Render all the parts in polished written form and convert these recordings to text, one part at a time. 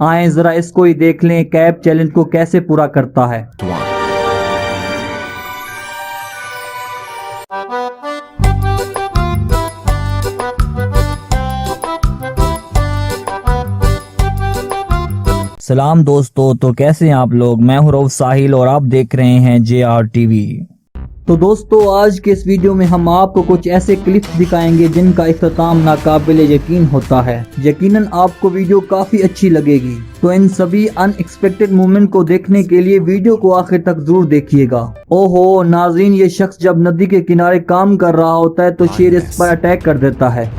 आए जरा इसको ही देख लें कैप चैलेंज को कैसे पूरा करता है। सलाम दोस्तों, तो कैसे हैं आप लोग। मैं हूं रऊफ साहिल और आप देख रहे हैं JR टीवी। तो दोस्तों आज के इस वीडियो में हम आपको कुछ ऐसे क्लिप्स दिखाएंगे जिनका इख्तिताम नाकाबिल यकीन होता है। यकीनन आपको वीडियो काफी अच्छी लगेगी। तो इन सभी अनएक्सपेक्टेड मोमेंट को देखने के लिए वीडियो को आखिर तक जरूर देखिएगा। ओहो नाज़रीन, ये शख्स जब नदी के किनारे काम कर रहा होता है तो शेर इस पर अटैक कर देता है।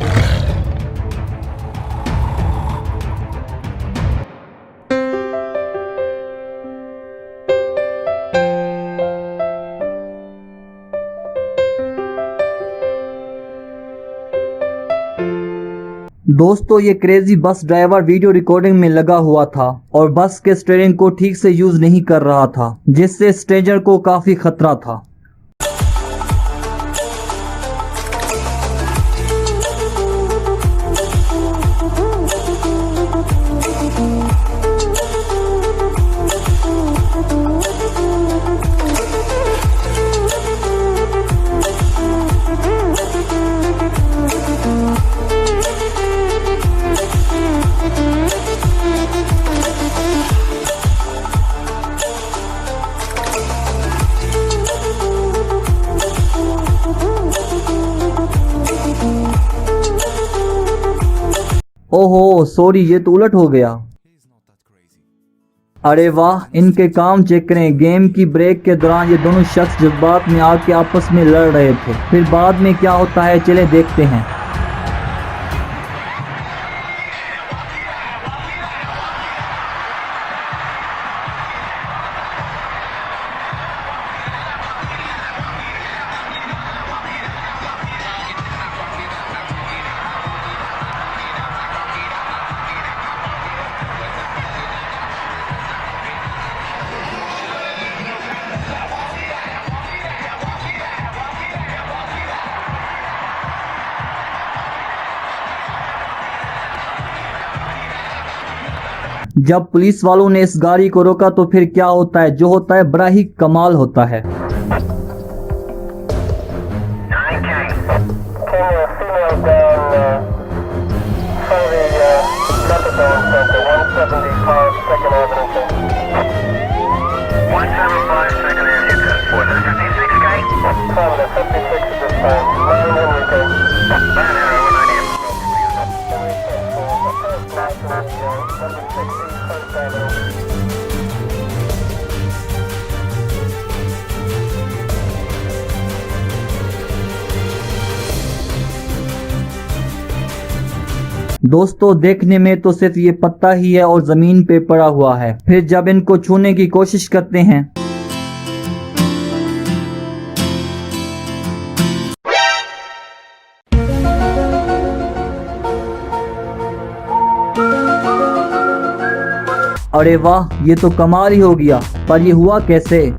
दोस्तों ये crazy bus driver video recording में लगा हुआ था और बस के स्टीयरिंग को ठीक से यूज नहीं कर रहा था, जिससे स्ट्रेंजर को काफी खतरा था। ओहो सॉरी, ये तो उलट हो गया। अरे वाह, इनके काम चेक करें। गेम की ब्रेक के दौरान ये दोनों शख्स जज्बात में आके आपस में लड़ रहे थे, फिर बाद में क्या होता है चले देखते हैं। जब पुलिस वालों ने इस गाड़ी को रोका तो फिर क्या होता है, जो होता है बड़ा ही कमाल होता है। दोस्तों देखने में तो सिर्फ ये पत्ता ही है और जमीन पे पड़ा हुआ है, फिर जब इनको छूने की कोशिश करते हैं अरे वाह, ये तो कमाल ही हो गया। पर ये हुआ कैसे।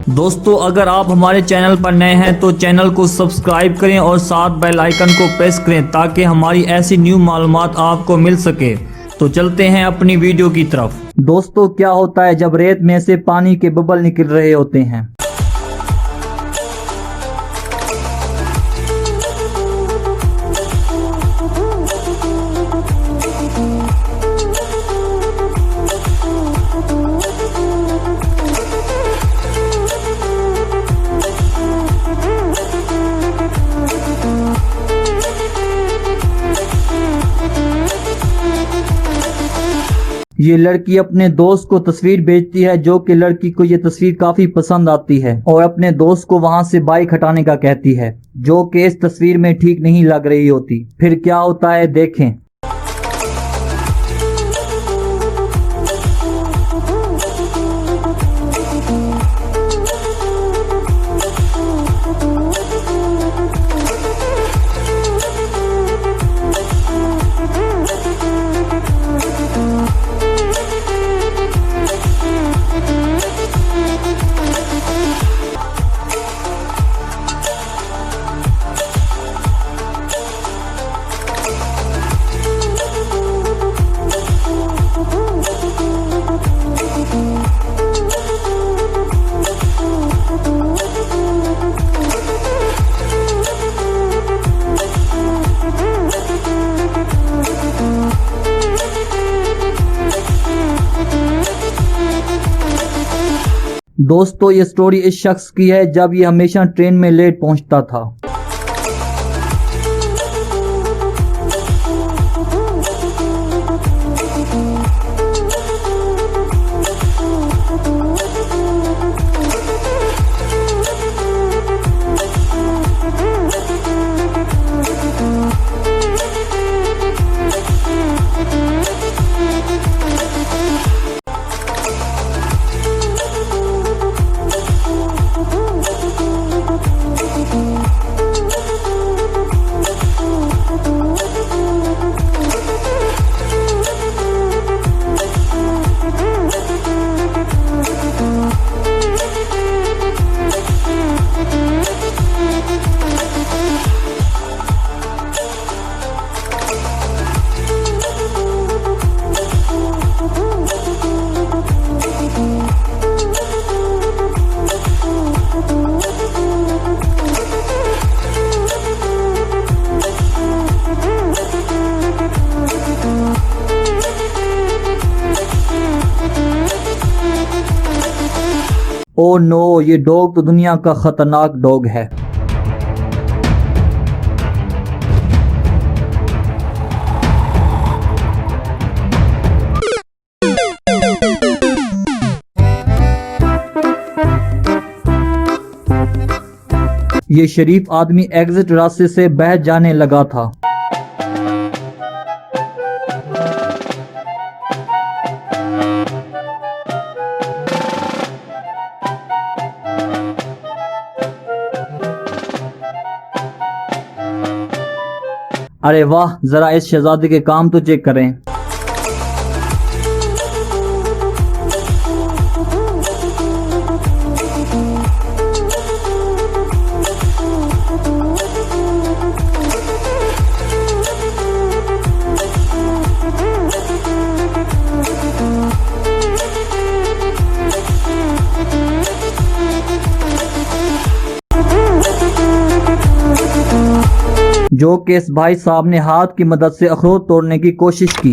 दोस्तों अगर आप हमारे चैनल पर नए हैं तो चैनल को सब्सक्राइब करें और साथ बेल आइकन को प्रेस करें ताकि हमारी ऐसी न्यू मालूमात आपको मिल सके। तो चलते हैं अपनी वीडियो की तरफ। दोस्तों क्या होता है जब रेत में से पानी के बबल निकल रहे होते हैं। ये लड़की अपने दोस्त को तस्वीर भेजती है, जो कि लड़की को ये तस्वीर काफी पसंद आती है और अपने दोस्त को वहां से बाइक हटाने का कहती है, जो कि इस तस्वीर में ठीक नहीं लग रही होती। फिर क्या होता है देखें। दोस्तों ये स्टोरी इस शख्स की है जब ये हमेशा ट्रेन में लेट पहुंचता था। ओह नो, ये डॉग तो दुनिया का खतरनाक डॉग है। ये शरीफ आदमी एग्जिट रास्ते से बह जाने लगा था। अरे वाह, जरा इस शहजादे के काम तो चेक करें। जो कि इस भाई साहब ने हाथ की मदद से अखरोट तोड़ने की कोशिश की।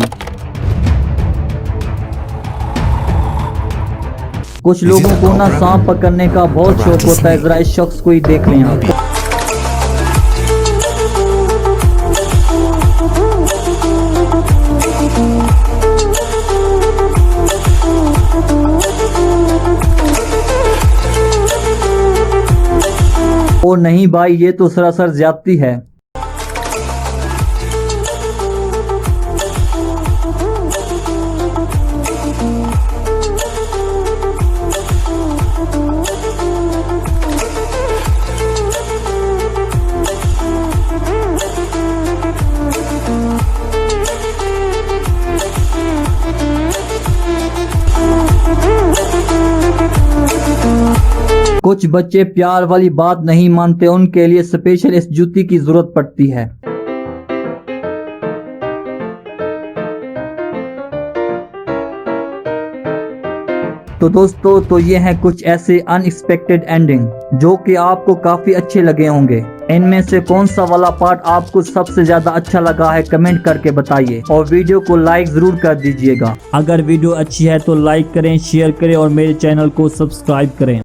कुछ लोगों को ना सांप पकड़ने का बहुत शौक होता है, जरा इस शख्स को ही देख लें आप। ओ नहीं भाई, ये तो सरासर ज्यादती है। कुछ बच्चे प्यार वाली बात नहीं मानते, उनके लिए स्पेशल इस जूती की जरूरत पड़ती है। तो दोस्तों, तो ये हैं कुछ ऐसे अनएक्सपेक्टेड एंडिंग जो कि आपको काफी अच्छे लगे होंगे। इनमें से कौन सा वाला पार्ट आपको सबसे ज्यादा अच्छा लगा है कमेंट करके बताइए, और वीडियो को लाइक जरूर कर दीजिएगा। अगर वीडियो अच्छी है तो लाइक करें, शेयर करें और मेरे चैनल को सब्सक्राइब करें।